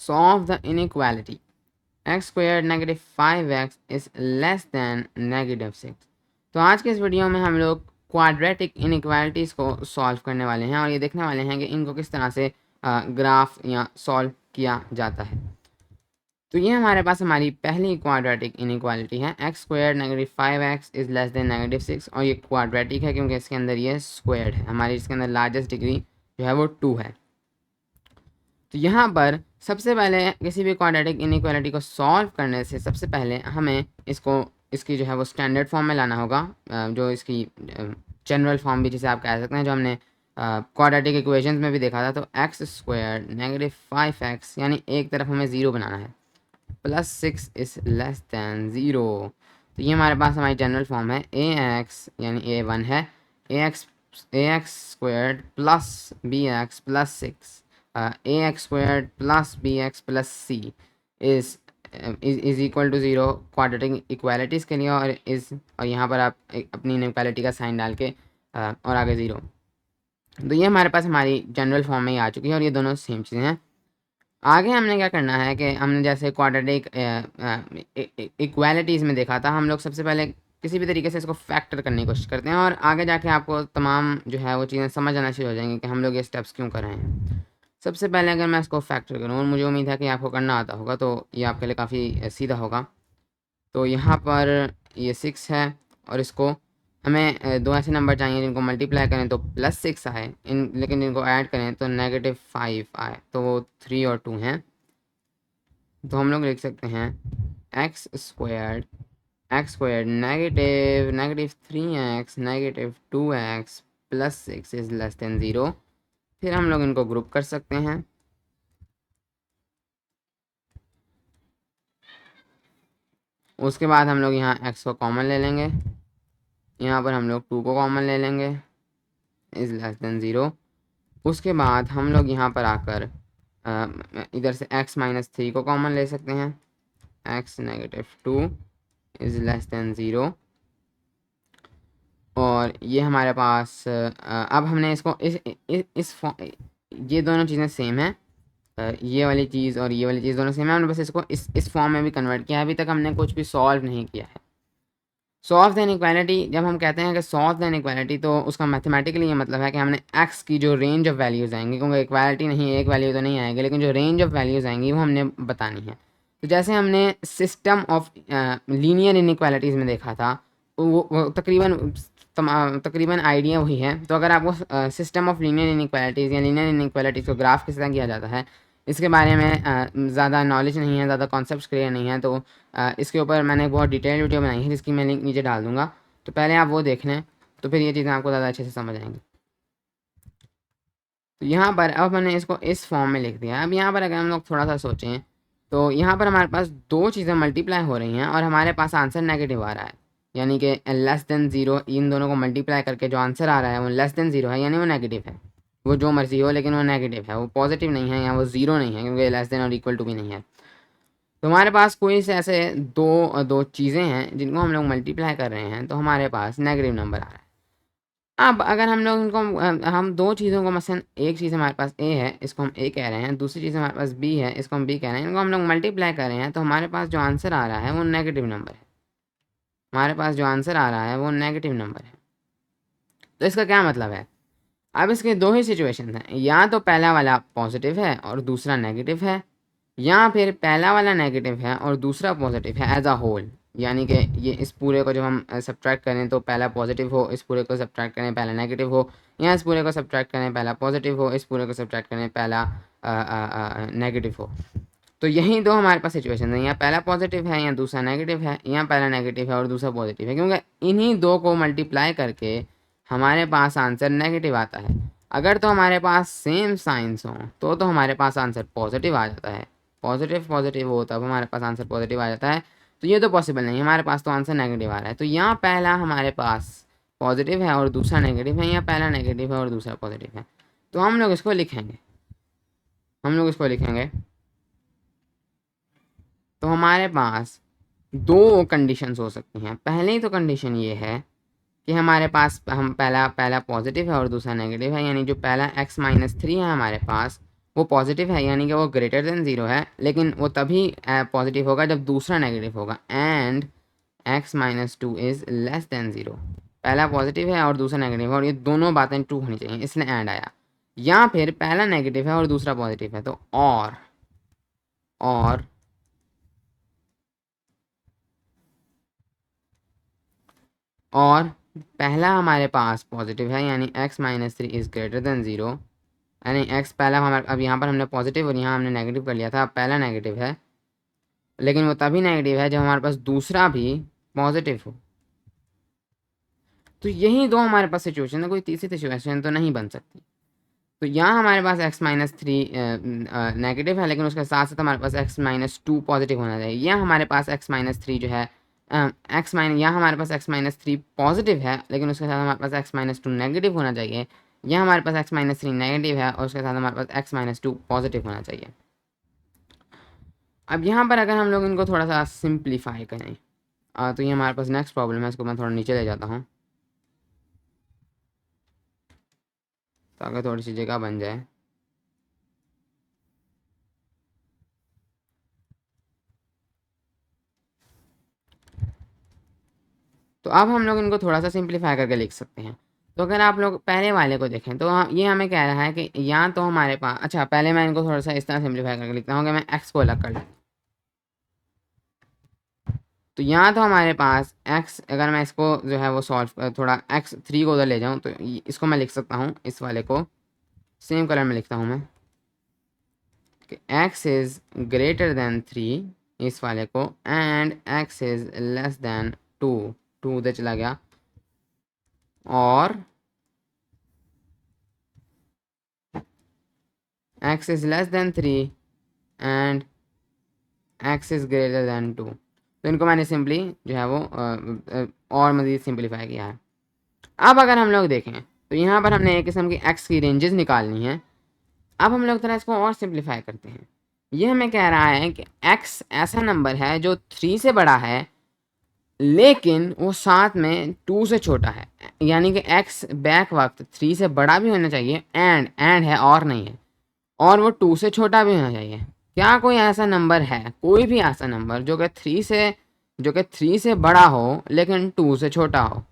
Solve the inequality x square negative 5x is less than negative 6। तो आज के इस वीडियो में हम लोग क्वाड्रेटिक इनइक्वालिटीज़ को सॉल्व करने वाले हैं और ये देखने वाले हैं कि इनको किस तरह से ग्राफ या सॉल्व किया जाता है। तो ये हमारे पास हमारी पहली क्वाड्रेटिक इनइक्वालिटी है, x square negative 5x is less than negative 6, और ये क्वाड्रेटिक है क्योंकि इसके अंदर ये स्क्वायर्ड है, हमारी इसके अंदर लार्जेस्ट डिग्री जो है वो 2 है। तो यहाँ पर सबसे पहले किसी भी क्वाड्रेटिक इनइक्वालिटी को सॉल्व करने से सबसे पहले हमें इसकी जो है वो स्टैंडर्ड फॉर्म में लाना होगा, जो इसकी जनरल फॉर्म भी जिसे आप कह सकते हैं, जो हमने क्वाड्रेटिक इक्वेशंस में भी देखा था। तो एक्स स्क्वायर नेगेटिव 5x यानी एक तरफ हमें 0 बनाना है, प्लस 6 इज़ लेस दैन 0। तो ये हमारे पास हमारी जनरल फॉर्म है, ए एक्स यानी a1 है, a x squared plus b x plus 6, a x squared plus b x plus c is equal to 0 quadratic equalities के लिए, और यहाँ पर आप अपनी इनइक्वालिटी का साइन डाल के और आगे 0। तो ये हमारे पास हमारी जनरल फॉर्म में ही आ चुकी है और ये दोनों सेम चीज़ें हैं। आगे हमने क्या करना है कि हमने जैसे क्वाड्रेटिक इक्वालिटीज़ में देखा था, हम लोग सबसे पहले किसी भी तरीके से इसको फैक्टर करने की कोशिश करते हैं और आगे जाके आपको तमाम जो है वो चीज़ें समझ आना शुरू हो जाएंगी कि हम लोग ये स्टेप्स क्यों कर रहे हैं। सबसे पहले अगर मैं इसको फैक्टर करूँ, और मुझे उम्मीद है कि आपको करना आता होगा, तो ये आपके लिए काफ़ी सीधा होगा। तो यहाँ पर ये 6 है और इसको हमें दो ऐसे नंबर चाहिए जिनको मल्टीप्लाई करें तो प्लस 6 आए, लेकिन जिनको ऐड करें तो नेगेटिव 5 आए, तो वो 3 और 2 हैं। तो हम लोग लिख सकते हैं x squared negative 3x negative 2x plus 6 is less than 0। फिर हम लोग इनको ग्रुप कर सकते हैं। उसके बाद हम लोग यहाँ x को कॉमन ले लेंगे, यहाँ पर हम लोग 2 को कॉमन ले लेंगे, इज़ लेस देन 0। उसके बाद हम लोग यहाँ पर आकर इधर से x माइनस 3 को कॉमन ले सकते हैं, x negative 2 is less than 0। और ये हमारे पास अब हमने इसको ये दोनों चीज़ें सेम हैं, ये वाली चीज़ और ये वाली चीज़ दोनों सेम है, हमने बस इसको इस फॉर्म में भी कन्वर्ट किया है। अभी तक हमने कुछ भी सॉल्व नहीं किया है। सॉल्व द इनइक्वालिटी, जब हम कहते हैं कि सॉल्व द इनइक्वालिटी, तो उसका मैथमेटिकली ये मतलब है कि हमने x की जो रेंज ऑफ वैल्यूज़ आएंगी, क्योंकि इक्वालिटी नहीं, एक वैल्यू तो नहीं आएगी, लेकिन जो रेंज ऑफ वैल्यूज़ आएंगी वो हमने बतानी है। तो जैसे हमने सिस्टम ऑफ लीनियर इनइक्वालिटीज़ में देखा था, वो तकरीबन आइडिया वही है। तो अगर आपको सिस्टम ऑफ लीनियर इनइक्वालिटीज़ या लीनियर इनइक्वालिटीज़ को ग्राफ किस तरह किया जाता है, इसके बारे में ज़्यादा नॉलेज नहीं है, ज़्यादा कॉन्सेप्ट्स क्लियर नहीं है, तो इसके ऊपर मैंने एक बहुत डिटेल वीडियो बनाई है जिसकी मैं लिंक नीचे डाल दूँगा। तो पहले आप वो देख लें, तो फिर ये चीज़ें आपको ज़्यादा अच्छे से समझ आएंगी। तो यहाँ पर अब मैंने इसको इस फॉर्म में लिख दिया। अब यहाँ पर अगर हम लोग थोड़ा सा सोचें, तो यहाँ पर हमारे पास दो चीज़ें मल्टीप्लाई हो रही हैं और हमारे पास आंसर नेगेटिव आ रहा है, यानी कि लेस देन 0। इन दोनों को मल्टीप्लाई करके जो आंसर आ रहा है वो लेस देन 0 है, यानी वो नेगेटिव है। वो जो मर्जी हो, लेकिन वो नेगेटिव है, वो पॉजिटिव नहीं है या वो 0 नहीं है, क्योंकि लेस देन और इक्वल टू भी नहीं है। तो हमारे पास कोई से ऐसे दो चीज़ें हैं जिनको हम लोग मल्टीप्लाई कर रहे हैं, तो हमारे पास नेगेटिव नंबर आ रहा है। अब अगर हम लोग इनको हम दो चीज़ों को, मसलन एक चीज़ हमारे पास a है, इसको हम a कह रहे हैं, दूसरी चीज़ हमारे पास b है, इसको हम b कह रहे हैं, इनको हम लोग मल्टीप्लाई कर रहे हैं, तो हमारे पास जो आंसर आ रहा है वो नेगेटिव नंबर है। हमारे पास जो आंसर आ रहा है वो नेगेटिव नंबर है। तो इसका क्या मतलब है? अब इसके दो ही सिचुएशन हैं, या तो पहला वाला पॉजिटिव है और दूसरा नेगेटिव है, या फिर पहला वाला नेगेटिव है और दूसरा पॉजिटिव है एज अ होल। यानी कि ये इस पूरे को जब हम सब्ट्रैक्ट करें तो पहला पॉजिटिव हो, इस पूरे को सब्ट्रैक्ट करें पहला नेगेटिव हो, या इस पूरे को सब्ट्रैक्ट करें पहला पॉजिटिव हो, इस पूरे को सब्ट्रैक्ट करें पहला नेगेटिव हो। तो यही दो हमारे पास सिचुएशन है, या पहला पॉजिटिव है या दूसरा नेगेटिव है, या पहला नेगेटिव है और दूसरा पॉजिटिव है, क्योंकि इन्हीं दो को मल्टीप्लाई करके हमारे पास आंसर नेगेटिव आता है। अगर तो हमारे पास सेम साइंस हों तो हमारे पास आंसर पॉजिटिव आ जाता है, पॉजिटिव हो तब हमारे पास आंसर पॉजिटिव आ जाता है। तो ये तो पॉसिबल नहीं, हमारे पास तो आंसर नेगेटिव आ रहा है। तो यहाँ पहला हमारे पास पॉजिटिव है और दूसरा नेगेटिव है, या पहला नेगेटिव है और दूसरा पॉजिटिव है। तो हम लोग इसको लिखेंगे, तो हमारे पास दो कंडीशंस हो सकती हैं। पहली तो कंडीशन ये है कि हमारे पास पहला पॉजिटिव है और दूसरा नेगेटिव है, यानी जो पहला x माइनस 3 है हमारे पास, वो पॉजिटिव है, यानी कि वो ग्रेटर देन 0 है, लेकिन वो तभी पॉजिटिव होगा जब दूसरा नेगेटिव होगा। And x minus 2 is less than 0, पहला पॉजिटिव है और दूसरा नेगेटिव है और ये दोनों बातें ट्रू होनी चाहिए, इसलिए एंड आया। या फिर पहला नेगेटिव है और दूसरा पॉजिटिव है, तो और पहला हमारे पास पॉजिटिव है, यानी x minus 3 is greater than 0, यानी x पहला हमारे, अब यहाँ पर हमने पॉजिटिव और यहाँ हमने नेगेटिव कर लिया था, अब पहला नेगेटिव है, लेकिन वो तभी नेगेटिव है जब हमारे पास दूसरा भी पॉजिटिव हो। तो यही दो हमारे पास सिचुएशन है, कोई तीसरी सिचुएशन तो नहीं बन सकती। तो यहाँ हमारे पास x माइनस 3 नेगेटिव है, लेकिन उसके साथ साथ हमारे पास x माइनस 2 पॉजिटिव होना चाहिए। या हमारे पास x माइनस 3 जो है यहाँ हमारे पास x माइनस 3 पॉजिटिव है, लेकिन उसके साथ हमारे पास x माइनस 2 नेगेटिव होना चाहिए। या हमारे पास x माइनस 3 नेगेटिव है और उसके साथ हमारे पास x माइनस 2 पॉजिटिव होना चाहिए। अब यहाँ पर अगर हम लोग इनको थोड़ा सा सिंप्लीफाई करें तो ये हमारे पास नेक्स्ट प्रॉब्लम है, इसको मैं थोड़ा नीचे ले जाता हूँ ताकि थोड़ी सी जगह बन जाए। तो अब हम लोग इनको थोड़ा सा सिंप्लीफाई करके लिख सकते हैं। तो अगर आप लोग पहले वाले को देखें तो ये हमें कह रहा है कि या तो हमारे पास, अच्छा पहले मैं इनको थोड़ा सा इस तरह सिंप्लीफाई करके लिखता हूँ कि मैं x को अलग कर लूँ। तो यहाँ तो हमारे पास x, अगर मैं इसको जो है वो सॉल्व थोड़ा x3 को उधर ले जाऊँ तो इसको मैं लिख सकता हूँ, इस वाले को सेम कलर में लिखता हूँ मैं कि x इज़ ग्रेटर देन 3, इस वाले को, and x is less than 2, 2 उधर चला गया, और x is less than 3 and x is greater than 2। तो इनको मैंने सिंपली जो है वो और मज़ीद सिंप्लीफाई किया है। अब अगर हम लोग देखें तो यहाँ पर हमने एक किस्म की x की रेंजेस निकालनी है। अब हम लोग थोड़ा इसको और सिंप्लीफाई करते हैं। ये हमें कह रहा है कि x ऐसा नंबर है जो 3 से बड़ा है लेकिन वो साथ में 2 से छोटा है, यानी कि x बैक वक्त 3 से बड़ा भी होना चाहिए, एंड है और नहीं है, और वो 2 से छोटा भी होना चाहिए। क्या कोई ऐसा नंबर है, कोई भी ऐसा नंबर जो कि 3 से बड़ा हो लेकिन 2 से छोटा हो?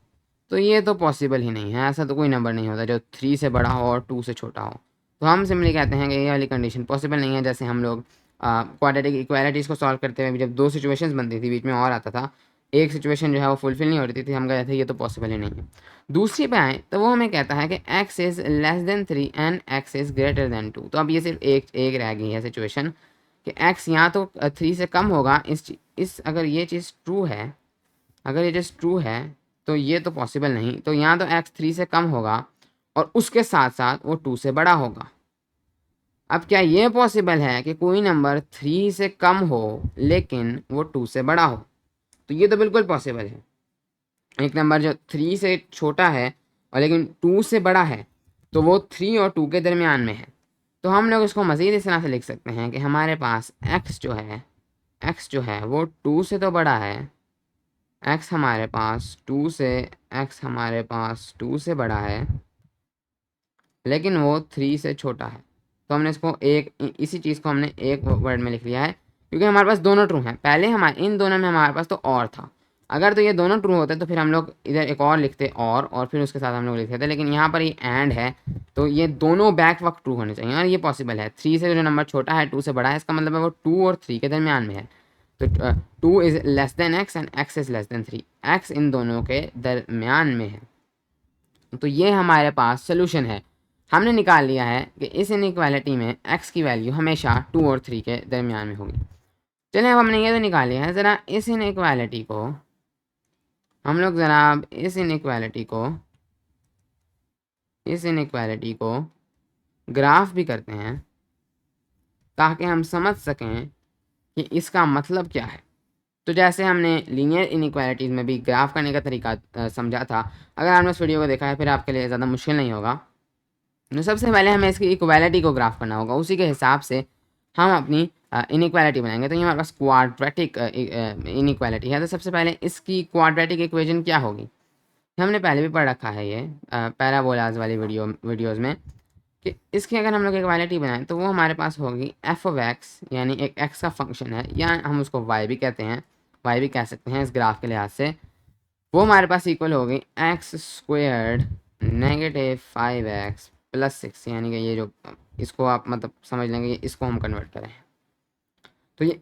तो ये तो पॉसिबल ही नहीं है, ऐसा तो कोई नंबर नहीं होता जो 3 से बड़ा हो और 2 से छोटा हो। तो हम सिंपली कहते हैं कि ये वाली कंडीशन पॉसिबल नहीं है। जैसे हम लोग क्वाड्रेटिक इक्वालिटीज़ को सॉल्व करते हुए जब दो सिचुएशंस बनती थी, बीच में और आता था, एक सिचुएशन जो है वो फुलफिल नहीं हो रही थी, हम कहते थे ये तो पॉसिबल ही नहीं है। दूसरी पे आए तो वो हमें कहता है कि x is less than 3 and x is greater than 2। तो अब ये सिर्फ एक रह गई है सिचुएशन कि x यहाँ तो 3 से कम होगा, अगर ये चीज़ ट्रू है, अगर ये चीज़ ट्रू है तो ये तो पॉसिबल नहीं। तो यहाँ तो x 3 से कम होगा और उसके साथ साथ वो 2 से बड़ा होगा। अब क्या ये पॉसिबल है कि कोई नंबर 3 से कम हो लेकिन वो 2 से बड़ा हो? तो ये तो बिल्कुल पॉसिबल है। एक नंबर जो 3 से छोटा है और लेकिन 2 से बड़ा है, तो वो 3 और 2 के दरमियान में है। तो हम लोग इसको मज़ीद इस तरह से लिख सकते हैं कि हमारे पास x जो है वो 2 से तो बड़ा है, x हमारे पास 2 से बड़ा है लेकिन वो 3 से छोटा है। तो हमने इसको इसी चीज़ को हमने एक वर्ड में लिख लिया है क्योंकि हमारे पास दोनों ट्रू हैं। पहले इन दोनों में हमारे पास तो और था, अगर तो ये दोनों ट्रू होते तो फिर हम लोग इधर एक और लिखते और फिर उसके साथ हम लोग लिखते थे, लेकिन यहाँ पर ये एंड है तो ये दोनों बैक वक्त ट्रू होने चाहिए और ये पॉसिबल है। 3 से जो नंबर छोटा है 2 से बड़ा है, इसका मतलब है वो 2 और 3 के दरमियान में है। तो 2 is less than x and x is less than 3, x इन दोनों के दरमियान में है। तो ये हमारे पास सोल्यूशन है। हमने निकाल लिया है कि इस इनइक्वालिटी में x की वैल्यू हमेशा 2 और 3 के दरमियान में होगी। चलिए अब हमने ये तो निकाल लिया है, ज़रा इस इनइक्वालिटी को हम लोग जनाब इस इनइक्वालिटी को ग्राफ भी करते हैं ताकि हम समझ सकें कि इसका मतलब क्या है। तो जैसे हमने लीनियर इनइक्वालिटीज़ में भी ग्राफ करने का तरीका समझा था, अगर आपने उस वीडियो को देखा है फिर आपके लिए ज़्यादा मुश्किल नहीं होगा। तो सबसे पहले हमें इसकी इक्वालिटी को ग्राफ करना होगा, उसी के हिसाब से हम अपनी इनइक्वालिटी बनाएंगे। तो ये हमारे पास क्वाड्रेटिक इनइक्वालिटी है। तो सबसे पहले इसकी क्वाड्रेटिक इक्वेशन क्या होगी, हमने पहले भी पढ़ रखा है ये पैराबोलाज वाली वीडियोज़ में कि इसकी अगर हम लोग इक्वालिटी बनाएं तो वो हमारे पास होगी एफ ऑफ एक्स, यानी एक एक्स का फंक्शन है, या हम उसको वाई भी कहते हैं, वाई भी कह सकते हैं इस ग्राफ के लिहाज से। वो हमारे पास इक्वल होगी x squared negative 5x plus 6, यानी कि ये जो इसको आप मतलब समझ लेंगे इसको हम कन्वर्ट करें। तो ये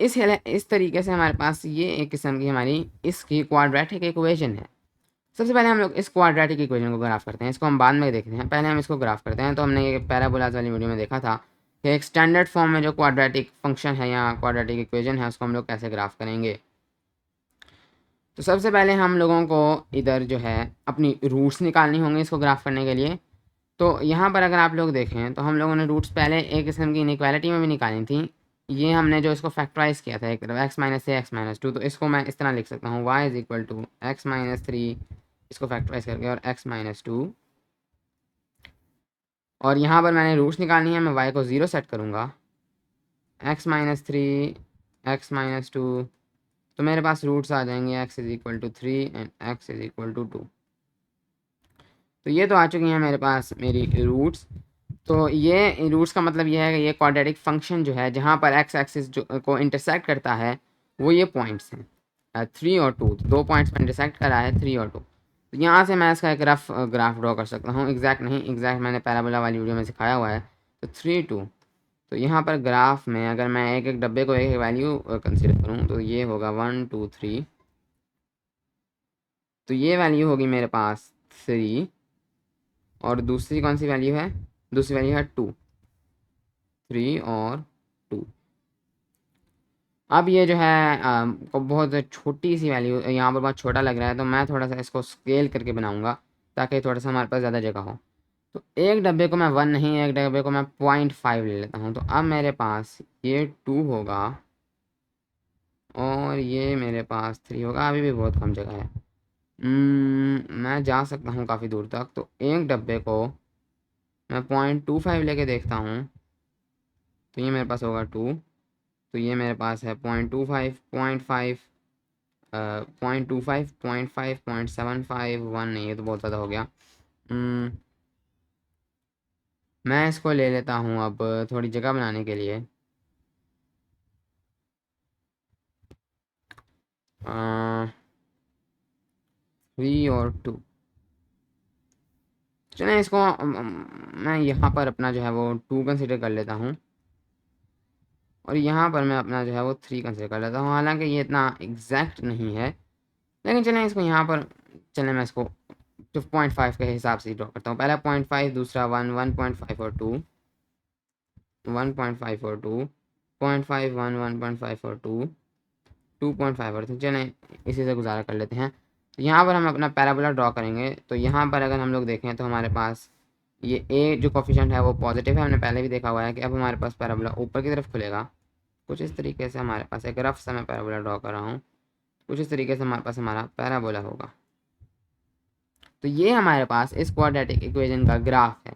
इस तरीके से हमारे पास ये एक किस्म की हमारी इसकी क्वाड्रेटिक इक्वेशन है। सबसे पहले हम लोग इस क्वाड्रेटिक इक्वेशन को ग्राफ करते हैं, इसको हम बाद में देखते हैं, पहले हम इसको ग्राफ करते हैं। तो हमने ये पैराबोलाज वाली वीडियो में देखा था कि एक स्टैंडर्ड फॉर्म में जो क्वाड्रेटिक फंक्शन है या क्वाड्रेटिक इक्वेशन है उसको हम लोग कैसे ग्राफ करेंगे। तो सबसे पहले हम लोगों को इधर जो है अपनी रूट्स निकालनी होंगी इसको ग्राफ करने के लिए। तो यहाँ पर अगर आप लोग देखें तो हम लोगों ने रूट्स पहले एक किस्म की इनइक्वालिटी में भी निकाली थी। ये हमने जो इसको फैक्टराइज किया था एक तरफ x माइनस से एक्स माइनस टू, तो इसको मैं इस तरह लिख सकता हूँ y is equal to x minus three, इसको फैक्टराइज करके, और x माइनस टू। और यहाँ पर मैंने रूट्स निकालनी है, मैं y को 0 सेट करूँगा, x minus three, x minus two, तो मेरे पास रूट्स आ जाएंगे x is equal to 3 and x is equal to 2। तो ये तो आ चुकी हैं मेरे पास मेरी रूट्स। तो ये रूट्स का मतलब ये है कि ये क्वाड्रेटिक फंक्शन जो है जहाँ पर एक्स एक्सिस जो को इंटरसेक्ट करता है वो ये पॉइंट्स हैं 3 और 2, तो 2 पॉइंट्स पर इंटरसेक्ट करा है 3 और 2। तो यहाँ से मैं इसका एक रफ ग्राफ ड्रॉ कर सकता हूँ, एग्जैक्ट नहीं, एग्जैक्ट मैंने पैराबोला वाली वीडियो में सिखाया हुआ है। तो 3 2, तो यहाँ पर ग्राफ में अगर मैं एक एक डब्बे को एक वैल्यू कंसिडर करूँ तो ये होगा 1 2 3, तो ये वैल्यू होगी मेरे पास 3, और दूसरी कौन सी वैल्यू है, दूसरी वैल्यू है 2, 3 और 2। अब ये जो है को बहुत छोटी सी वैल्यू यहाँ पर बहुत छोटा लग रहा है, तो मैं थोड़ा सा इसको स्केल करके बनाऊंगा ताकि थोड़ा सा हमारे पास ज़्यादा जगह हो। तो एक डब्बे को मैं 1 नहीं, एक डब्बे को मैं 0.5 ले लेता हूँ। तो अब मेरे पास ये 2 होगा और ये मेरे पास 3 होगा, अभी भी बहुत कम जगह है। मैं जा सकता हूँ काफ़ी दूर तक, तो एक डब्बे को मैं 0.25 लेके देखता हूँ, तो ये मेरे पास होगा 2, तो ये मेरे पास है 0.25, 0.5, 0.25, 0.5, 0.75, 1 नहीं, ये तो बहुत ज़्यादा हो गया। मैं इसको ले लेता हूँ अब थोड़ी जगह बनाने के लिए। 3 और 2, चलें इसको मैं यहाँ पर अपना जो है वो 2 कंसिडर कर लेता हूँ, और यहाँ पर मैं अपना जो है वो 3 कंसिडर कर लेता हूँ। हालांकि ये इतना एग्जैक्ट नहीं है, लेकिन चलें इसको यहाँ पर, चलें मैं इसको 2.5 के हिसाब से ड्रॉ करता हूँ। पहला 0.5, दूसरा 1, 1.5 और 2, 1.5 और 2, 0.5, 1, 1.5 और 2, 2.5 और 3। चलें इसी से गुजारा कर लेते हैं। तो यहाँ पर हम अपना पैराबोला ड्रॉ करेंगे। तो यहाँ पर अगर हम लोग देखें तो हमारे पास ये ए जो कोफिशिएंट है वो पॉजिटिव है, हमने पहले भी देखा हुआ है कि अब हमारे पास पैराबोला ऊपर की तरफ खुलेगा। कुछ इस तरीके से हमारे पास एक रफ सा मैं पैराबोला ड्रॉ कर रहा हूँ, कुछ इस तरीके से हमारे पास हमारा पैराबोला होगा। तो ये हमारे पास इस क्वाड्रेटिक इक्वेशन का ग्राफ है।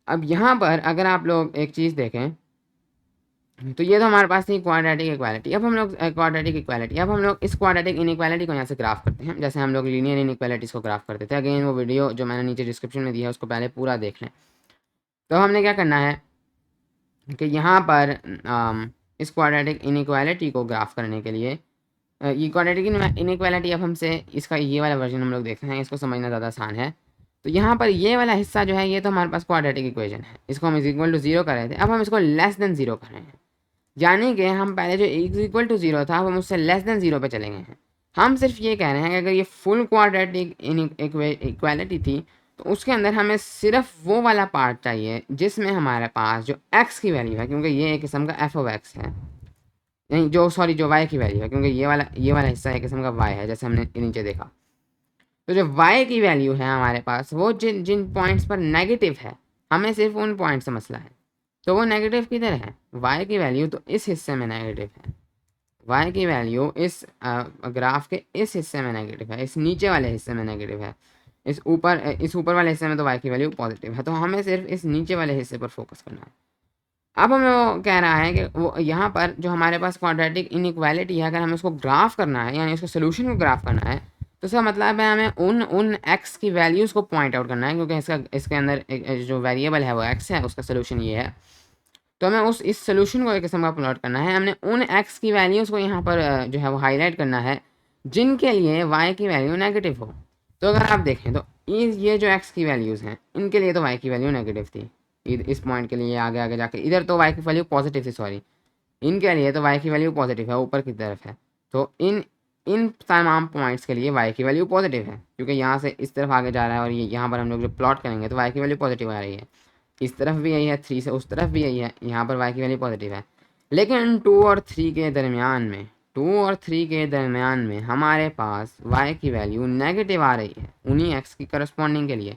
अब यहाँ पर अगर आप लोग एक चीज़ देखें तो ये तो हमारे पास थी क्वाड्रेटिक इक्वालिटी। अब हम लोग क्वाड्रेटिक इक्वालिटी, अब हम लोग इस क्वाड्रेटिक इनइक्वालिटी को यहाँ से ग्राफ करते हैं, जैसे हम लोग लीनियर इनइक्वालिटीज़ को ग्राफ करते थे। अगेन वो वीडियो जो मैंने नीचे डिस्क्रिप्शन में दिया है उसको पहले पूरा देख लें। तो हमने क्या करना है कि यहाँ पर इस क्वाड्रेटिक इनइक्वालिटी को ग्राफ करने के लिए ये क्वाड्रेटिक इनइक्वालिटी, अब हमसे इसका ये वाला वर्जन हम लोग देखते हैं, इसको समझना ज़्यादा आसान है। तो यहाँ पर ये वाला हिस्सा जो है ये तो हमारे पास क्वाड्रेटिक इक्वेशन है, इसको हम इज इक्वल टू 0 कर रहे थे, अब हम इसको लेस देन 0 कर रहे हैं। यानी कि हम पहले जो इज इक्वल टू 0 था हम उससे लेस देन 0 पे चले गए हैं। हम सिर्फ ये कह रहे हैं कि अगर ये फुल क्वाड्रेटिक इक्वालिटी थी तो उसके अंदर हमें सिर्फ वो वाला पार्ट चाहिए जिसमें हमारे पास जो x की वैल्यू है, क्योंकि ये एक किस्म का f ऑफ x है, नहीं जो सॉरी जो y की वैल्यू है, क्योंकि ये वाला हिस्सा एक किस्म का y है जैसे हमने नीचे देखा। तो जो y की वैल्यू है हमारे पास वो जिन जिन पॉइंट्स पर नेगेटिव है, हमें सिर्फ उन पॉइंट से मसला है। तो वो नेगेटिव किधर है, y की वैल्यू तो इस हिस्से में नेगेटिव है, y की वैल्यू इस ग्राफ के इस हिस्से में नेगेटिव है, इस नीचे वाले हिस्से में नेगेटिव है, इस ऊपर वाले हिस्से में तो y की वैल्यू पॉजिटिव है। तो हमें सिर्फ इस नीचे वाले हिस्से पर फोकस करना है। अब हमें वो कह रहा है कि वो यहाँ पर जो हमारे पास क्वाड्रेटिक इनइक्वालिटी है, अगर हमें उसको ग्राफ करना है यानी उसको सोल्यूशन को ग्राफ करना है, तो इसका मतलब है हमें उन एक्स की वैल्यूज़ को पॉइंट आउट करना है, क्योंकि इसके अंदर जो वेरिएबल है वो एक्स है, उसका सोल्यूशन ये है। तो हमें इस सोल्यूशन को एक किस्म का प्लॉट करना है। हमने उन एक्स की वैल्यूज़ को यहाँ पर जो है वो हाईलाइट करना है जिनके लिए वाई की वैल्यू नेगेटिव हो। तो अगर आप देखें तो ये जो एक्स की वैल्यूज़ हैं इनके लिए तो वाई की वैल्यू नेगेटिव थी, इस पॉइंट के लिए आगे आगे जाके इधर तो वाई की वैल्यू पॉजिटिव थी, सॉरी, इनके लिए तो वाई की वैल्यू पॉजिटिव है, ऊपर की तरफ है। तो इन इन तमाम पॉइंट्स के लिए वाई की वैल्यू पॉजिटिव है, क्योंकि यहाँ से इस तरफ आगे जा रहा है और ये यहाँ पर हम लोग जो प्लॉट करेंगे तो वाई की वैल्यू पॉजिटिव आ रही है। इस तरफ भी यही है, 3 से उस तरफ भी यही है, यहाँ पर वाई की वैल्यू पॉजिटिव है। लेकिन 2 और 3 के दरमियान में 2 और 3 के दरमियान में हमारे पास वाई की वैल्यू नेगेटिव आ रही है उन्हीं एक्स की करस्पॉन्डिंग के लिए।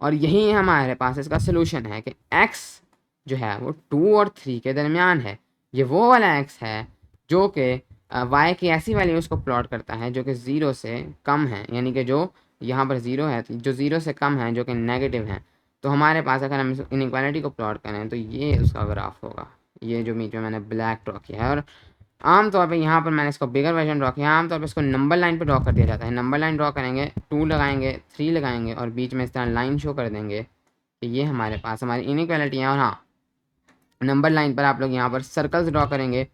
और यही हमारे पास इसका सोल्यूशन है कि एक्स जो है वो 2 और 3 के दरमियान है। ये वो वाला एक्स है जो कि वाई की ऐसी वैल्यूज़ को प्लॉट करता है जो कि 0 से कम है, यानी कि जो यहाँ पर 0 है, जो 0 से कम है, जो कि नेगेटिव है। तो हमारे पास अगर हम इस इनइक्वालिटी को प्लॉट करें तो ये उसका ग्राफ होगा, ये जो बीच में मैंने ब्लैक ड्रॉ किया है। और आमतौर पे यहाँ पर मैंने इसको बिगर वर्जन ड्रॉ किया है। आमतौर पे इसको नंबर लाइन पे ड्रॉ कर दिया जाता है। नंबर लाइन ड्रॉ करेंगे, 2 लगाएंगे, 3 लगाएंगे और बीच में इस तरह लाइन शो कर देंगे कि ये हमारे पास हमारी इनइक्वालिटी है। और हाँ, नंबर लाइन पर आप लोग यहाँ पर सर्कल्स ड्रॉ करेंगे,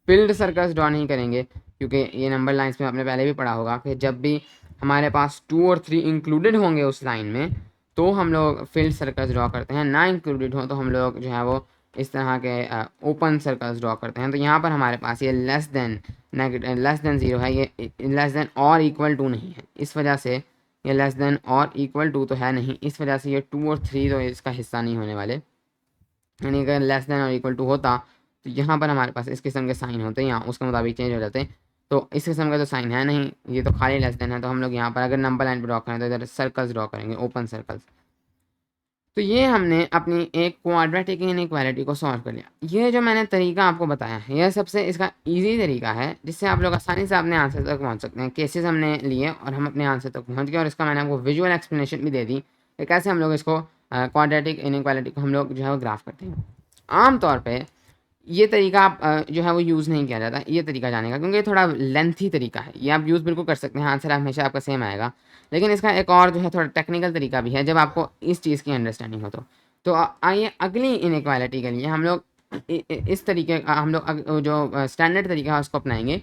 फिल्ड सर्कल्स ड्रॉ नहीं करेंगे, क्योंकि ये नंबर लाइन्स में आपने पहले भी पढ़ा होगा कि जब भी हमारे पास 2 और 3 इंक्लूडेड होंगे उस लाइन में तो हम लोग फील्ड सर्कल्स ड्रॉ करते हैं, ना इंक्लूडेड हो तो हम लोग जो है वो इस तरह के ओपन सर्कल्स ड्रॉ करते हैं। तो यहाँ पर हमारे पास ये लेस देन 0 है, ये लेस देन और इक्वल टू नहीं है, इस वजह से ये लेस देन और इक्वल टू तो है नहीं, इस वजह से ये 2 और 3 तो इसका हिस्सा नहीं होने वाले। यानी अगर लेस देन और इक्वल टू होता तो यहाँ पर हमारे पास इस किस्म के साइन होते हैं, यहाँ उसके मुताबिक चेंज हो जाते। तो इस किस्म का तो साइन है नहीं, ये तो खाली लेस देन है। तो हम लोग यहाँ पर अगर नंबर लाइन पर ड्रॉ करें तो इधर सर्कल्स ड्रॉ करेंगे, ओपन सर्कल्स। तो ये हमने अपनी एक क्वाड्रेटिक इनइक्वालिटी को सॉल्व कर लिया। ये जो मैंने तरीका आपको बताया है यह सबसे इसका ईजी तरीका है जिससे आप लोग आसानी से अपने आंसर तक पहुँच सकते हैं। केसेस हमने लिए और हम अपने आंसर तक पहुँच गए, और इसका मैंने आपको विजुअल एक्सप्लेनेशन भी दे दी कि कैसे हम लोग इसको क्वाड्रेटिक इनइक्वालिटी को हम लोग जो है वो ग्राफ करते हैं। आमतौर पे ये तरीका आप जो है वो यूज़ नहीं किया जाता ये तरीका जाने का, क्योंकि ये थोड़ा लेंथी तरीका है। ये आप यूज़ बिल्कुल कर सकते हैं, आंसर हमेशा आपका सेम आएगा। लेकिन इसका एक और जो है थोड़ा टेक्निकल तरीका भी है जब आपको इस चीज़ की अंडरस्टैंडिंग हो तो आइए अगली इनइक्वालिटी के लिए हम लोग इस तरीके हम लोग जो स्टैंडर्ड तरीका है उसको अपनाएंगे।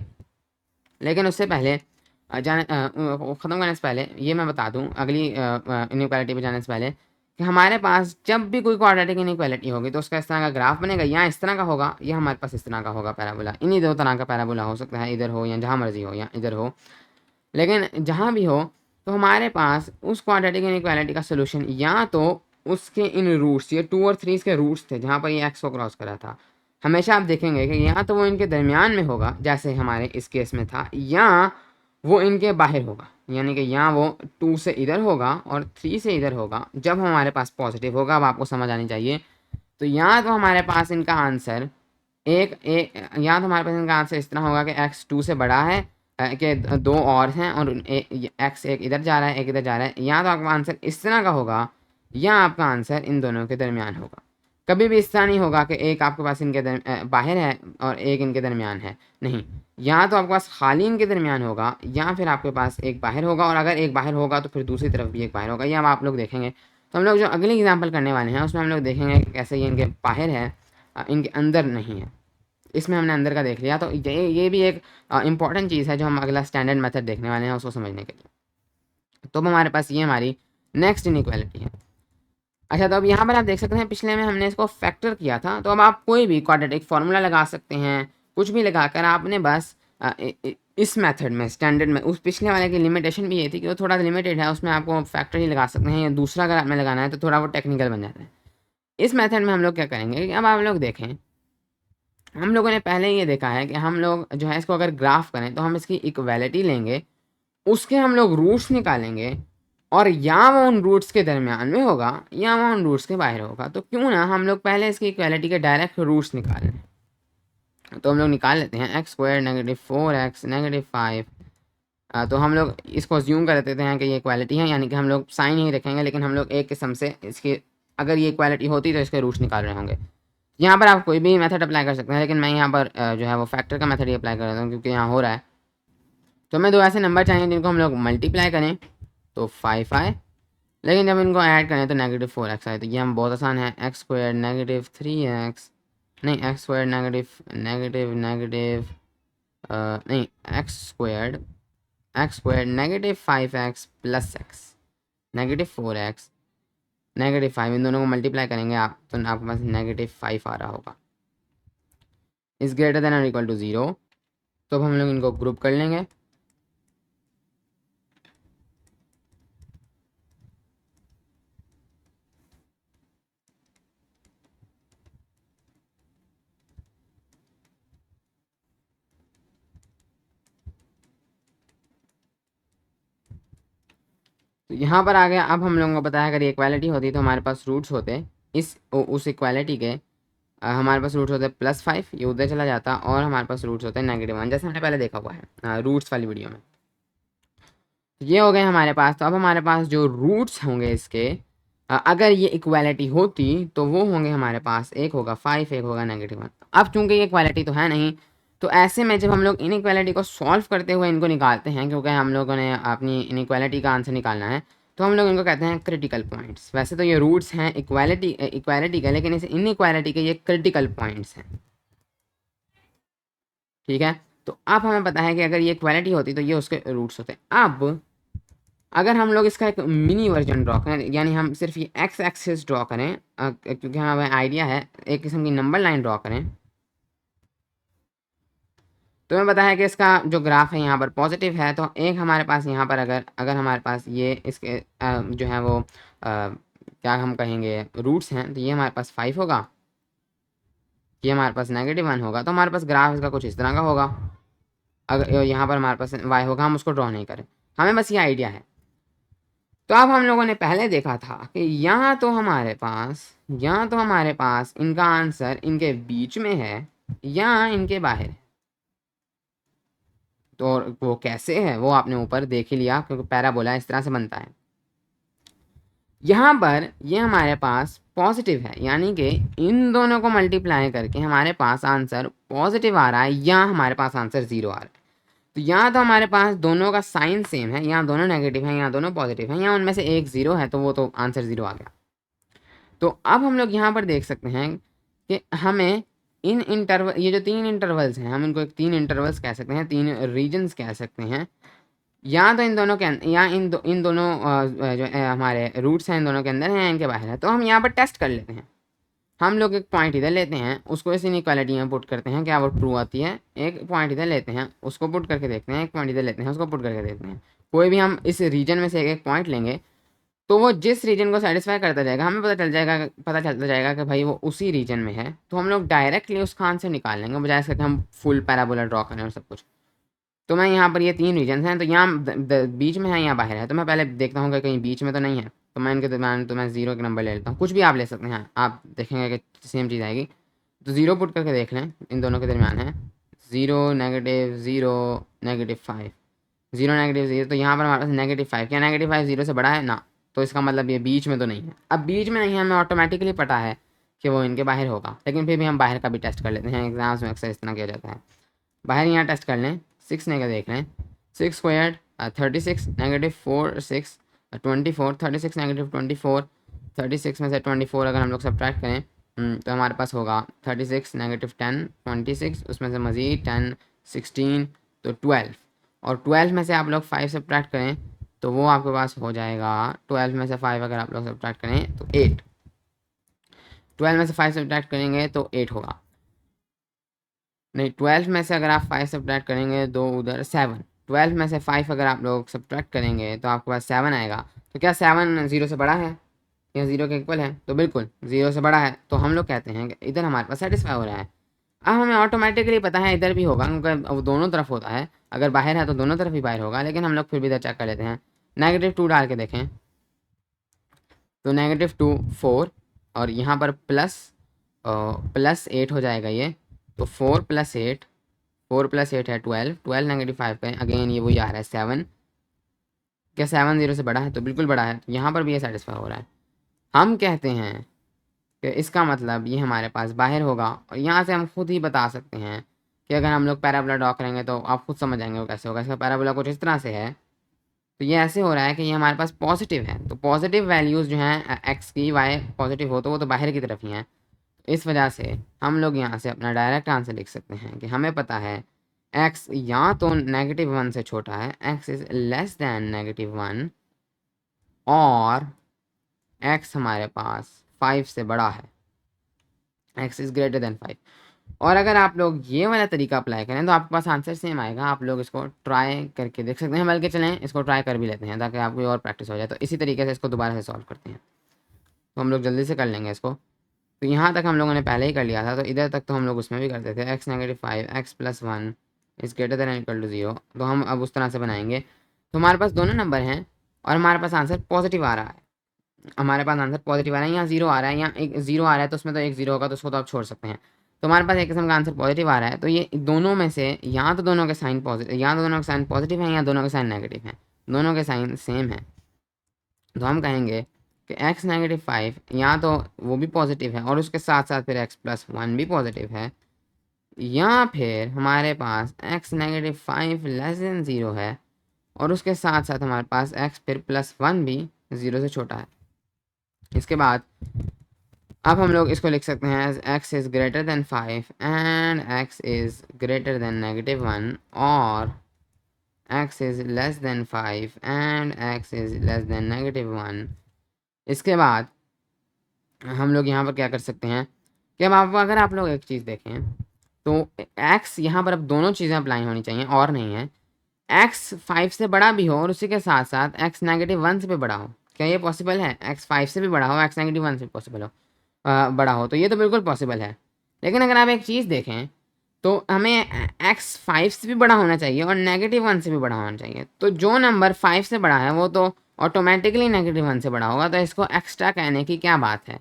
लेकिन उससे पहले ख़त्म करने से पहले ये मैं बता दूं, अगली इनइक्वालिटी पे जाने से पहले, कि हमारे पास जब भी कोई क्वाड्रेटिक इनइक्वालिटी होगी तो उसका इस तरह का ग्राफ बनेगा, या इस तरह का होगा या हमारे पास इस तरह का होगा पैराबोला। इन्हीं दो तरह का पैराबोला हो सकता है, इधर हो या जहाँ मर्जी हो या इधर हो। लेकिन जहाँ भी हो तो हमारे पास उस क्वाड्रेटिक इनइक्वालिटी का सोल्यूशन या तो उसके इन रूट्स, ये 2 और 3 इसके रूट्स थे जहाँ पर ये एक्स को क्रॉस करा था, हमेशा आप देखेंगे कि या तो वो इनके दरमियान में होगा जैसे हमारे इस केस में था, या वो इनके बाहर होगा, यानी कि या वो 2 से इधर होगा और 3 से इधर होगा जब हमारे पास पॉजिटिव होगा। अब आपको समझ आनी चाहिए। तो या तो हमारे पास इनका आंसर या तो हमारे पास इनका आंसर इस तरह होगा कि एक्स 2 से बड़ा है, कि दो और हैं और एक्स एक इधर जा रहा है एक इधर जा रहा है, या तो आपका आंसर इस तरह का होगा या आपका आंसर इन दोनों के दरमियान होगा। कभी भी इस तरह नहीं होगा कि एक आपके पास इनके बाहर है और एक इनके दरमियान है, नहीं। या तो आपके पास खाली इनके दरमियान होगा या फिर आपके पास एक बाहर होगा, और अगर एक बाहर होगा तो फिर दूसरी तरफ भी एक बाहर होगा। ये अब आप लोग देखेंगे। तो हम लोग जो अगली एग्जाम्पल करने वाले हैं उसमें हम लोग देखेंगे कि कैसे ये इनके बाहर है, इनके अंदर नहीं है। इसमें हमने अंदर का देख लिया। तो ये भी एक इंपॉर्टेंट चीज़ है जो हम अगला स्टैंडर्ड मेथड देखने वाले हैं उसको समझने के लिए। तो अब हमारे पास ये हमारी नेक्स्ट इनइक्वालिटी है। अच्छा, तो अब यहाँ पर आप देख सकते हैं पिछले में हमने इसको फैक्टर किया था, तो अब आप कोई भी क्वाड्रेटिक फार्मूला लगा सकते हैं, कुछ भी लगाकर आपने बस इस मेथड में स्टैंडर्ड में, उस पिछले वाले की लिमिटेशन भी ये थी कि वो थोड़ा लिमिटेड है, उसमें आपको फैक्टर ही लगा सकते हैं, या दूसरा अगर आपने लगाना है तो थोड़ा वो टेक्निकल बन जाता है। इस मेथड में हम लोग क्या करेंगे कि अब आप लोग देखें, हम लोगों ने पहले ये देखा है कि हम लोग जो है इसको अगर ग्राफ करें तो हम इसकी इक्वालिटी लेंगे, उसके हम लोग रूट्स निकालेंगे, और या वो उन रूट्स के दरमियान में होगा या वो उन रूट्स के बाहर होगा। तो क्यों ना हम लोग पहले इसकी इक्वालिटी के डायरेक्ट रूट्स निकाल लें। तो हम लोग निकाल लेते हैं x square negative 4x negative 5। तो हम लोग इसको अज्यूम कर लेते हैं कि ये इक्वालिटी है, यानी कि हम लोग साइन ही रखेंगे, लेकिन हम लोग एक किस्म से इसकी अगर ये इक्वालिटी होती तो इसके रूट्स निकाल रहे होंगे। यहाँ पर आप कोई भी मेथड अप्लाई कर सकते हैं, लेकिन मैं यहाँ पर जो है वो फैक्टर का मेथड ही अप्लाई कर रहा हूँ क्योंकि यहाँ हो रहा है। तो हमें दो ऐसे नंबर चाहिए जिनको हम लोग मल्टीप्लाई करें तो 5 आए, लेकिन जब इनको ऐड करें तो -4x आए। तो ये हम बहुत आसान है, एक्स स्क्वायर -3x, नहीं x square negative negative negative नहीं x square -5x plus x -4x -5, इन दोनों को मल्टीप्लाई करेंगे आप तो आपके पास -5 आ रहा होगा, इज ग्रेटर देन और इक्वल टू 0। तो अब हम लोग इनको ग्रुप कर लेंगे। तो यहाँ पर आ गया। अब हम लोगों को पता है अगर ये इक्वालिटी होती तो हमारे पास रूट्स होते इस उस इक्वालिटी के, हमारे पास रूट्स होते +5, ये उधर चला जाता, और हमारे पास रूट्स होते हैं -1, जैसे हमने पहले देखा हुआ है रूट्स वाली वीडियो में। ये हो गए हमारे पास। तो अब हमारे पास जो रूट्स होंगे इसके, अगर ये इक्वालिटी होती तो वो होंगे हमारे पास, एक होगा 5, एक होगा -1। अब चूंकि ये इक्वालिटी तो है नहीं, तो ऐसे में जब हम लोग इन इक्वालिटी को सॉल्व करते हुए इनको निकालते हैं, क्योंकि हम लोगों ने अपनी इन इक्वालिटी का आंसर निकालना है, तो हम लोग इनको कहते हैं क्रिटिकल पॉइंट्स। वैसे तो ये रूट्स हैं इक्वालिटी के, लेकिन इस इन इक्वालिटी के ये क्रिटिकल पॉइंट्स हैं, ठीक है। तो अब हमें पता है कि अगर ये इक्वालिटी होती तो ये उसके रूट्स होते। अब अगर हम लोग इसका एक मिनी वर्जन ड्रॉ करें, यानी हम सिर्फ ये एक्स एक्सिस ड्रॉ करें, क्योंकि हमें आइडिया है, एक किस्म की नंबर लाइन ड्रॉ करें, तो हमें पता है कि इसका जो ग्राफ है यहाँ पर पॉजिटिव है। तो एक हमारे पास यहाँ पर अगर अगर हमारे पास ये इसके जो है वो क्या हम कहेंगे रूट्स हैं, तो ये हमारे पास 5 होगा, ये हमारे पास -1 होगा। तो हमारे पास ग्राफ इसका कुछ इस तरह का होगा। अगर यहाँ पर हमारे पास y होगा, हम उसको ड्रॉ नहीं करें, हमें बस ये आइडिया है। तो अब हम लोगों ने पहले देखा था कि यहाँ तो हमारे पास इनका आंसर इनके बीच में है या इनके बाहर है। तो वो कैसे है वो आपने ऊपर देख ही लिया, क्योंकि पैराबोला इस तरह से बनता है। यहाँ पर ये हमारे पास पॉजिटिव है, यानी कि इन दोनों को मल्टीप्लाई करके हमारे पास आंसर पॉजिटिव आ रहा है, या हमारे पास आंसर 0 आ रहा है। तो यहाँ तो हमारे पास दोनों का साइन सेम है, यहाँ दोनों नेगेटिव है, यहाँ दोनों पॉजिटिव है, यहाँ उनमें से एक 0 है, तो वो तो आंसर 0 आ गया। तो अब हम लोग यहाँ पर देख सकते हैं कि हमें इन इंटरवल, ये जो 3 इंटरवल्स हैं, हम इनको 3 इंटरवल्स कह सकते हैं, 3 रीजन्स कह सकते हैं, या तो इन दोनों के या इन दोनों जो हमारे रूट्स हैं इन दोनों के अंदर हैं या इनके बाहर है। तो हम यहाँ पर टेस्ट कर लेते हैं। हम लोग एक पॉइंट इधर लेते हैं, उसको इस इनइक्वालिटी में पुट करते हैं, क्या वो ट्रू आती है। एक पॉइंट इधर लेते हैं, उसको पुट करके देखते हैं, एक पॉइंट इधर लेते हैं, उसको पुट करके देखते हैं। कोई भी हम इस रीजन में से एक पॉइंट लेंगे, तो वो जिस रीजन को सेटिस्फाई करता जाएगा, हमें पता चलता जाएगा कि भाई वो उसी रीजन में है। तो हम लोग डायरेक्टली उसका आंसर निकाल लेंगे, बजाय इसके कि हम फुल पैराबोला ड्रॉ करें और सब कुछ। तो मैं यहाँ पर ये 3 रीजन हैं, तो यहाँ बीच में है, यहाँ बाहर है, तो मैं पहले देखता हूँ कि कहीं बीच में तो नहीं है। तो मैं इनके दरम्यान तो मैं 0 के नंबर ले लेता हूँ, कुछ भी आप ले सकते हैं, आप देखेंगे कि सेम चीज़ आएगी। तो 0 पुट करके देख लें, इन दोनों के दरम्यान है 0 -0 -5, 0 -0। तो यहाँ पर हमारे पास -5, क्या -5 0 से बड़ा है ना? तो इसका मतलब ये बीच में तो नहीं है। अब बीच में नहीं है, हमें ऑटोमेटिकली पता है कि वो इनके बाहर होगा, लेकिन फिर भी हम बाहर का भी टेस्ट कर लेते हैं, एग्जाम्स में अक्सर इस तरह किया जाता है। बाहर यहाँ टेस्ट कर लें, 6 ने का देख लें, 6 स्क्वायर्ड 36 -4 6 24, 36 -24, 36 में से 24 अगर हम लोग सब्ट्रैक्ट करें तो हमारे पास होगा 36 -10 26, उसमें से मज़ीद 10 16, तो 12, और 12 में से आप लोग 5 सब्ट्रैक्ट करें तो वो आपके पास हो जाएगा, 12 में से 5 अगर आप लोग सब्ट्रैक्ट करें तो 8, 12 में से 5 सब्ट्रैक्ट करेंगे तो 8 होगा। नहीं, 12 में से अगर आप 5 सब्ट्रैक्ट करेंगे दो उधर 7, 12 में से 5 अगर आप लोग सब्ट्रैक्ट करेंगे तो आपके पास 7 आएगा। तो क्या 7 0 से बड़ा है या 0 के इक्वल है? तो बिल्कुल 0 से बड़ा है, तो हम लोग कहते हैं कि इधर हमारे पास सेटिस्फाई हो रहा है। अब हमें ऑटोमेटिकली पता है इधर भी होगा, क्योंकि वो दोनों तरफ होता है, अगर बाहर है तो दोनों तरफ ही बाहर होगा, लेकिन हम लोग फिर भी इधर चेक कर लेते हैं। -2 डाल के देखें तो -2 4, और यहाँ पर +8 हो जाएगा ये, तो 4 + 8, 4 + 8 है 12, 12 -5 पे अगेन ये वही आ रहा है 7। क्या 7 0 से बड़ा है? तो बिल्कुल बड़ा है, तो यहाँ पर भी ये सेटिस्फाई हो रहा है। हम कहते हैं कि इसका मतलब ये हमारे पास बाहर होगा, और यहाँ से हम खुद ही बता सकते हैं कि अगर हम लोग पैराबोला ड्रॉ करेंगे तो आप खुद समझ जाएंगे वो कैसे होगा। इसका पैराबोला कुछ इस तरह से है। तो ये ऐसे हो रहा है कि ये हमारे पास पॉजिटिव है, तो पॉजिटिव वैल्यूज़ जो हैं एक्स की, वाई पॉजिटिव हो तो वो तो बाहर की तरफ ही हैं। इस वजह से हम लोग यहाँ से अपना डायरेक्ट आंसर लिख सकते हैं कि हमें पता है x या तो -1 से छोटा है, x इज़ लेस दैन -1, और x हमारे पास 5 से बड़ा है, x इज़ ग्रेटर दैन 5। और अगर आप लोग ये वाला तरीका अप्लाई करें तो आपके पास आंसर सेम आएगा। आप लोग इसको ट्राई करके देख सकते हैं, बल्कि चलें इसको ट्राई कर भी लेते हैं ताकि आपको और प्रैक्टिस हो जाए। तो इसी तरीके से इसको दोबारा से सॉल्व करते हैं, तो हम लोग जल्दी से कर लेंगे इसको। तो यहाँ तक हम लोगों ने पहले ही कर लिया था, तो इधर तक तो हम लोग उसमें भी करते थे। x -5 x + 1 is greater than equal to 0, तो हम अब उस तरह से बनाएंगे। तो हमारे पास दोनों नंबर हैं और हमारे पास आंसर पॉजिटिव आ रहा है। हमारे पास आंसर पॉजिटिव आ रहा है, यहाँ 0 आ रहा है, यहाँ एक 0 आ रहा है, तो उसमें तो एक 0 होगा, तो उसको तो आप छोड़ सकते हैं। तो हमारे पास एक किस्म का आंसर पॉजिटिव आ रहा है। तो ये दोनों में से या तो दोनों के साइन पॉजिटिव, या तो दोनों के साइन पॉजिटिव हैं या दोनों के साइन नेगेटिव हैं, दोनों के साइन सेम है। तो हम कहेंगे कि x -5 या तो वो भी पॉजिटिव है और उसके साथ साथ फिर x + 1 भी पॉजिटिव है, या फिर हमारे पास x -5 लेस देन 0 है और उसके साथ साथ हमारे पास x फिर +1 भी 0 से छोटा है। इसके बाद अब हम लोग इसको लिख सकते हैं as x is greater than 5 and x is greater than -1, और x is less than 5 and x is less than -1। इसके बाद हम लोग यहाँ पर क्या कर सकते हैं कि अब आप अगर आप लोग एक चीज़ देखें तो x यहाँ पर अब दोनों चीज़ें अप्लाई होनी चाहिए और नहीं है। x 5 से बड़ा भी हो और उसी के साथ साथ x -1 से भी बड़ा हो। क्या ये पॉसिबल है? x 5 से भी बड़ा हो, x -1 से भी पॉसिबल हो, बड़ा हो, तो ये तो बिल्कुल पॉसिबल है। लेकिन अगर आप एक चीज़ देखें तो हमें x 5 से भी बड़ा होना चाहिए और -1 से भी बड़ा होना चाहिए। तो जो नंबर 5 से बड़ा है वो तो ऑटोमेटिकली -1 से बड़ा होगा, तो इसको एक्स्ट्रा कहने की क्या बात है।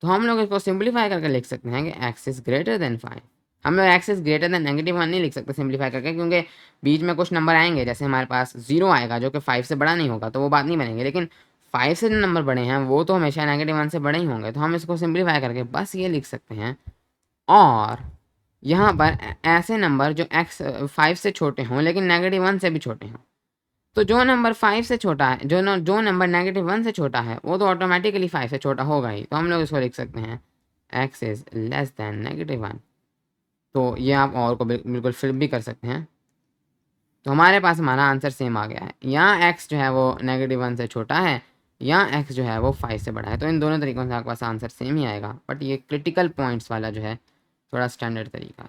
तो हम लोग इसको सिंप्लीफाई करके लिख सकते हैं कि x इज़ ग्रेटर दैन 5। हम लोग x इज़ ग्रेटर दैन -1 नहीं लिख सकते सिंप्लीफाई करके, क्योंकि बीच में कुछ नंबर आएंगे, जैसे हमारे पास 0 आएगा जो कि 5 से बड़ा नहीं होगा, तो वो बात नहीं बनेगी। लेकिन 5 से जो नंबर बड़े हैं वो तो हमेशा -1 से बड़े ही होंगे। तो हम इसको सिंप्लीफाई करके बस ये लिख सकते हैं, और यहाँ पर ऐसे नंबर जो x 5 से छोटे हों लेकिन -1 से भी छोटे हों। तो जो नंबर 5 से छोटा है, जो नंबर -1 से छोटा है वो तो ऑटोमेटिकली 5 से छोटा होगा ही। तो हम लोग इसको लिख सकते हैं x इज़ लेस दैन -1। तो ये आप और को बिल्कुल फ्लिप भी कर सकते हैं। तो हमारे पास हमारा आंसर सेम आ गया है, या x जो है वो -1 से छोटा है या x जो है वो 5 से बड़ा है। तो इन दोनों तरीकों से आपके पास आंसर सेम ही आएगा, बट ये क्रिटिकल पॉइंट्स वाला जो है थोड़ा स्टैंडर्ड तरीका है।